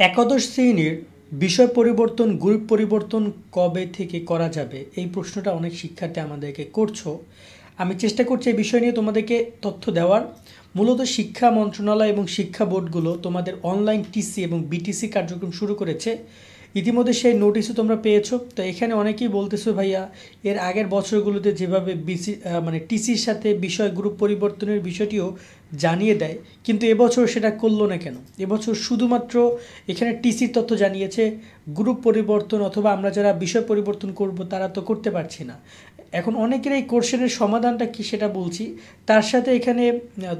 একাদশ শ্রেণীর বিষয় পরিবর্তন গ্রুপ পরিবর্তন কবে থেকে করা যাবে এই প্রশ্নটা অনেক শিক্ষার্থী আমাদেরকে করছো। আমি চেষ্টা করছি এই বিষয় নিয়ে তোমাদেরকে তথ্য দেওয়ার। মূলত শিক্ষা মন্ত্রণালয় এবং শিক্ষা বোর্ডগুলো তোমাদের অনলাইন টিসি এবং বিটিসি কার্যক্রম শুরু করেছে। ইতিমধ্যে সেই নোটিশও তোমরা পেয়েছো। তো এখানে অনেকেই বলতেছো ভাইয়া এর আগের বছরগুলোতে যেভাবে মানে টিসির সাথে বিষয় গ্রুপ পরিবর্তনের বিষয়টিও জানিয়ে দেয়, কিন্তু এবছর সেটা করলো না কেন? এবছর শুধুমাত্র এখানে টিসির তথ্য জানিয়েছে, গ্রুপ পরিবর্তন অথবা আমরা যারা বিষয় পরিবর্তন করব তারা তো করতে পারছি না। এখন অনেকের এই কোশ্চেনের সমাধানটা কি সেটা বলছি, তার সাথে এখানে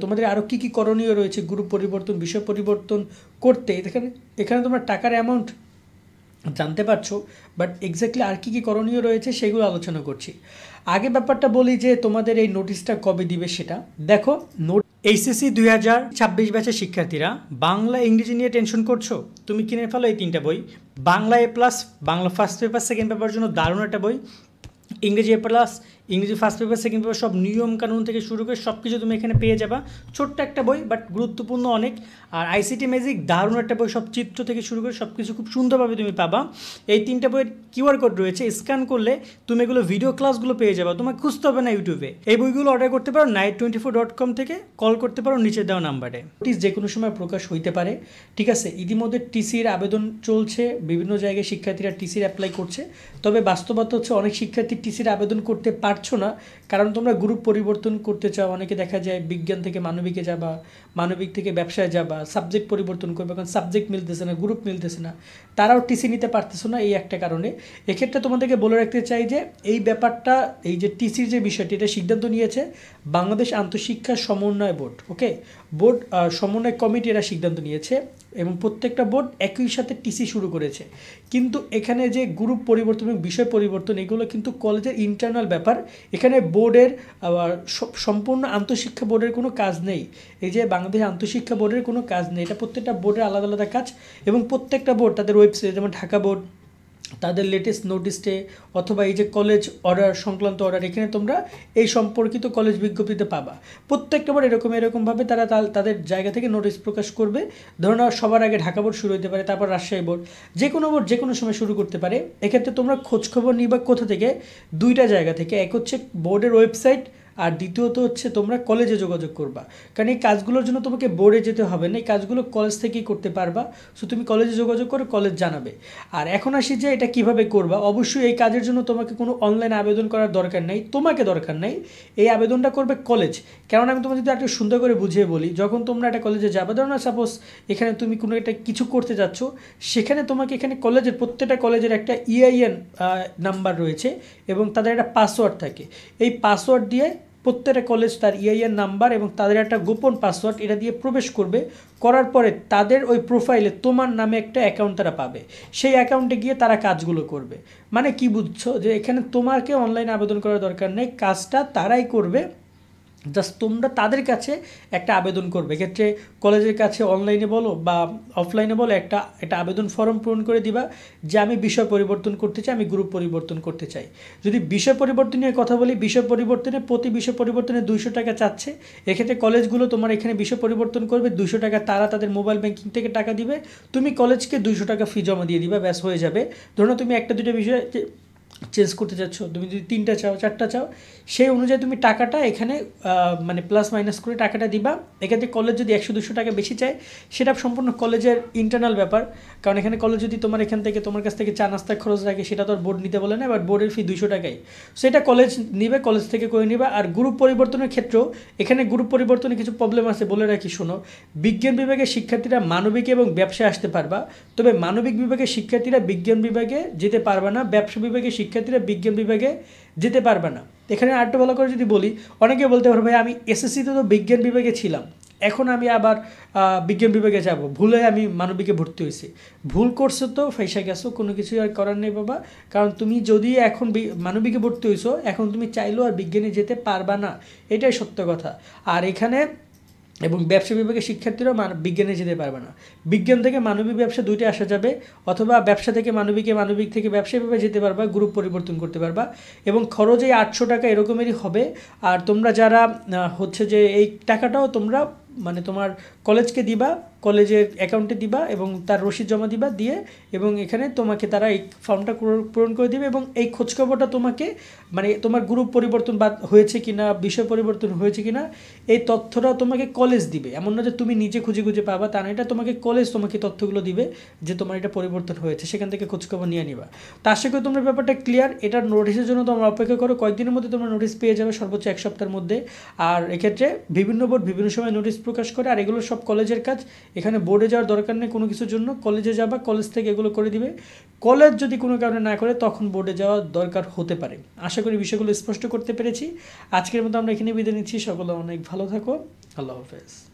তোমাদের আরও কী কী করণীয় রয়েছে গ্রুপ পরিবর্তন বিষয় পরিবর্তন করতে। এখানে এখানে তোমরা টাকার অ্যামাউন্ট জানতে পারছো, বাট এক্স্যাক্টলি আর কী কী করণীয় রয়েছে সেগুলো আলোচনা করছি। আগে ব্যাপারটা বলি যে তোমাদের এই নোটিশটা কবে দিবে সেটা দেখো। এইচএসসি 2026 ব্যাচের শিক্ষার্থীরা বাংলা ইংরেজি নিয়ে টেনশন করছো, তুমি কিনে ফেলো এই 3টা বই। Bangla A+, Bangla first paper second পেপারের জন্য দারুণ একটা বই। ইংরেজি A+, ইংরেজি ফার্স্ট পেপার সেকেন্ড পেপার সব নিয়ম কানুন থেকে শুরু করে সব কিছু তুমি এখানে পেয়ে যাবা। ছোট্ট একটা বই বাট গুরুত্বপূর্ণ অনেক। আর আইসিটি ম্যাজিক দারুণ একটা বই, সব চিত্র থেকে শুরু করে সব কিছু খুব সুন্দরভাবে তুমি পাবা। এই 3টা বইয়ের কিউআর কোড রয়েছে, স্ক্যান করলে তুমি এগুলো ভিডিও ক্লাসগুলো পেয়ে যাবা, তোমাকে খুঁজতে হবে না ইউটিউবে। এই বইগুলো অর্ডার করতে পারো night24.com থেকে, কল করতে পারো নিচে দেওয়া নাম্বারে। নোটিশ যে কোনো সময় প্রকাশ হইতে পারে, ঠিক আছে। ইতিমধ্যে টিসির আবেদন চলছে, বিভিন্ন জায়গায় শিক্ষার্থীরা টিসির অ্যাপ্লাই করছে। তবে বাস্তবতা হচ্ছে অনেক শিক্ষার্থী টিসির আবেদন করতে পারছো না, কারণ তোমরা গ্রুপ পরিবর্তন করতে চাও। অনেকে দেখা যায় বিজ্ঞান থেকে মানবিকে যাবা, মানবিক থেকে ব্যবসায় যাবা, সাবজেক্ট পরিবর্তন করবে, কারণ সাবজেক্ট মিলতেছে না, গ্রুপ মিলতেছে না, তারাও টিসি নিতে পারতেছো না এই একটা কারণে। এক্ষেত্রে তোমাদেরকে বলে রাখতে চাই যে এই ব্যাপারটা, এই যে টিসির যে বিষয়টি, এটা সিদ্ধান্ত নিয়েছে বাংলাদেশ আন্তঃশিক্ষা সমন্বয় বোর্ড। ওকে, বোর্ড সমন্বয় কমিটি এরা সিদ্ধান্ত নিয়েছে এবং প্রত্যেকটা বোর্ড একই সাথে টিসি শুরু করেছে। কিন্তু এখানে যে গ্রুপ পরিবর্তন এবং বিষয় পরিবর্তন এগুলো কিন্তু কলেজের ইন্টারনাল ব্যাপার। এখানে বোর্ডের সম্পূর্ণ আন্তঃশিক্ষা বোর্ডের কোনো কাজ নেই। এই যে বাংলাদেশ আন্তঃশিক্ষা বোর্ডের কোনো কাজ নেই, এটা প্রত্যেকটা বোর্ডের আলাদা আলাদা কাজ। এবং প্রত্যেকটা বোর্ড তাদের ওয়েবসাইট, যেমন ঢাকা বোর্ড তাদের লেটেস্ট নোটিশে অথবা এই যে কলেজ অর্ডার সংক্রান্ত অর্ডার, এখানে তোমরা এই সম্পর্কিত কলেজ বিজ্ঞপ্তিতে পাবা। প্রত্যেকটা বার এরকমভাবে তারা তাদের জায়গা থেকে নোটিশ প্রকাশ করবে। ধরুন সবার আগে ঢাকা বোর্ড শুরু হতে পারে, তারপর রাজশাহী বোর্ড, যে কোনো বোর্ড যে কোনো সময় শুরু করতে পারে। এক্ষেত্রে তোমরা খোঁজখবর নিবা কোথা থেকে? 2টা জায়গা থেকে। এক হচ্ছে বোর্ডের ওয়েবসাইট, আর দ্বিতীয়ত হচ্ছে তোমরা কলেজে যোগাযোগ করবা, কারণ এই কাজগুলোর জন্য তোমাকে বোর্ডে যেতে হবে না, এই কাজগুলো কলেজ থেকেই করতে পারবা। সো তুমি কলেজে যোগাযোগ করে কলেজ জানাবে। আর এখন আসি যে এটা কিভাবে করবা। অবশ্যই এই কাজের জন্য তোমাকে কোনো অনলাইন আবেদন করার দরকার নেই, তোমাকে দরকার নেই, এই আবেদনটা করবে কলেজ। কারণ আমি তোমাকে যদি একটু সুন্দর করে বুঝিয়ে বলি, যখন তোমরা একটা কলেজে যাবে, ধরো না সাপোজ এখানে তুমি কোনো একটা কিছু করতে যাচ্ছ, সেখানে তোমাকে এখানে কলেজের প্রত্যেকটা কলেজের একটা EIN নাম্বার রয়েছে এবং তাদের একটা পাসওয়ার্ড থাকে। এই পাসওয়ার্ড দিয়ে প্রত্যেকটা কলেজ তার EIN নাম্বার এবং তাদের একটা গোপন পাসওয়ার্ড এটা দিয়ে প্রবেশ করবে। করার পরে তাদের ওই প্রোফাইলে তোমার নামে একটা অ্যাকাউন্ট তারা পাবে, সেই অ্যাকাউন্টে গিয়ে তারা কাজগুলো করবে। মানে কি বুঝছো যে এখানে তোমাকে অনলাইনে আবেদন করার দরকার নেই, কাজটা তারাই করবে। জাস্ট তোমরা তাদের কাছে একটা আবেদন করবে। এক্ষেত্রে কলেজের কাছে অনলাইনে বলো বা অফলাইনে বলো একটা আবেদন ফর্ম পূরণ করে দিবা যে আমি বিষয় পরিবর্তন করতে চাই, আমি গ্রুপ পরিবর্তন করতে চাই। যদি বিষয় পরিবর্তন নিয়ে কথা বলি, বিষয় পরিবর্তনে প্রতি বিষয় পরিবর্তনে 200 টাকা চাচ্ছে। এক্ষেত্রে কলেজগুলো তোমার এখানে বিষয় পরিবর্তন করবে, 200 টাকা তারা তাদের মোবাইল ব্যাংকিং থেকে টাকা দিবে, তুমি কলেজকে 200 টাকা ফি জমা দিয়ে দিবা, ব্যাস হয়ে যাবে। ধরো তুমি 1-2টা বিষয় চেঞ্জ করতে চাচ্ছ, তুমি যদি 3টা চাও 4টা চাও, সেই অনুযায়ী তুমি টাকাটা এখানে মানে প্লাস মাইনাস করে টাকাটা দিবা। এক্ষেত্রে কলেজ যদি 100-200 টাকা বেশি চায়, সেটা সম্পূর্ণ কলেজের ইন্টারনাল ব্যাপার। কারণ এখানে কলেজ যদি তোমার এখান থেকে তোমার কাছ থেকে চা নাস্তার খরচ রাখে, সেটা তো আর বোর্ড নিতে বলে না, বাট বোর্ডের ফি 200 টাকাই, সেটা কলেজ নিবে, কলেজ থেকে করে নিবা। আর গ্রুপ পরিবর্তনের ক্ষেত্রেও এখানে গ্রুপ পরিবর্তনে কিছু প্রবলেম আছে, বলে রাখি শোনো। বিজ্ঞান বিভাগের শিক্ষার্থীরা মানবিক এবং ব্যবসায় আসতে পারবা, তবে মানবিক বিভাগের শিক্ষার্থীরা বিজ্ঞান বিভাগে যেতে পারবে না, ব্যবসা বিভাগের শিক্ষার্থীরা বিজ্ঞান বিভাগে যেতে পারবে না। এখানে আরেকটু ভালো করে যদি বলি, অনেকে বলতে পারবে ভাই আমি এসএসসিতে তো বিজ্ঞান বিভাগে ছিলাম, এখন আমি আবার বিজ্ঞান বিভাগে যাব, ভুলে আমি মানবিকে ভর্তি হয়েছি। ভুল করছো তো ফাইসা গেছো, কোনো কিছু আর করার নেই বাবা। কারণ তুমি যদি এখন মানবিকে ভর্তি হয়েছো, এখন তুমি চাইলেও আর বিজ্ঞানে যেতে পারবা না, এটাই সত্য কথা। আর এখানে এবং ব্যবসা বিভাগের শিক্ষার্থীরাও বিজ্ঞানে যেতে পারবে না। বিজ্ঞান থেকে মানবিক ব্যবসা 2টা আসা যাবে, অথবা ব্যবসা থেকে মানবিকে, মানবিক থেকে ব্যবসা বিভাগে যেতে পারবা, গ্রুপ পরিবর্তন করতে পারবা। এবং খরচ এই 800 টাকা এরকমেরই হবে। আর তোমরা যারা হচ্ছে যে এই টাকাটাও তোমরা মানে তোমার কলেজকে দিবা, কলেজের অ্যাকাউন্টে দিবা এবং তার রসিদ জমা দিবা দিয়ে, এবং এখানে তোমাকে তারা এই ফর্মটা পূরণ করে দিবে এবং এই খোঁজখবরটা তোমাকে মানে তোমার গ্রুপ পরিবর্তন বা হয়েছে কিনা, বিষয় পরিবর্তন হয়েছে কিনা এই তথ্যটা তোমাকে কলেজ দিবে। এমন না যে তুমি নিজে খুঁজে খুঁজে পাবা, তা না, এটা তোমাকে কলেজ তোমাকে তথ্যগুলো দিবে যে তোমার এটা পরিবর্তন হয়েছে, সেখান থেকে খোঁজখবর নিয়ে নিবা। তো আশা করি তোমরা ব্যাপারটা ক্লিয়ার। এটার নোটিশের জন্য তোমরা অপেক্ষা করো, কয়েকদিনের মধ্যে তোমরা নোটিশ পেয়ে যাবে, সর্বোচ্চ 1 সপ্তাহের মধ্যে। আর এক্ষেত্রে বিভিন্ন বোর্ড বিভিন্ন সময় নোটিশ প্রকাশ করে, আর এগুলো সব কলেজের কাজ। এখানে বোর্ডে যাওয়ার দরকার নেই কোনো কিছুর জন্য, কলেজে যাবা, কলেজ থেকে এগুলো করে দিবে। কলেজ যদি কোনো কারণে না করে তখন বোর্ডে যাওয়ার দরকার হতে পারে। আশা করি বিষয়গুলো স্পষ্ট করতে পেরেছি। আজকের মতো আমরা এখানে বিদায় নিচ্ছি। সকলে অনেক ভালো থাকো। আল্লাহ হাফেজ।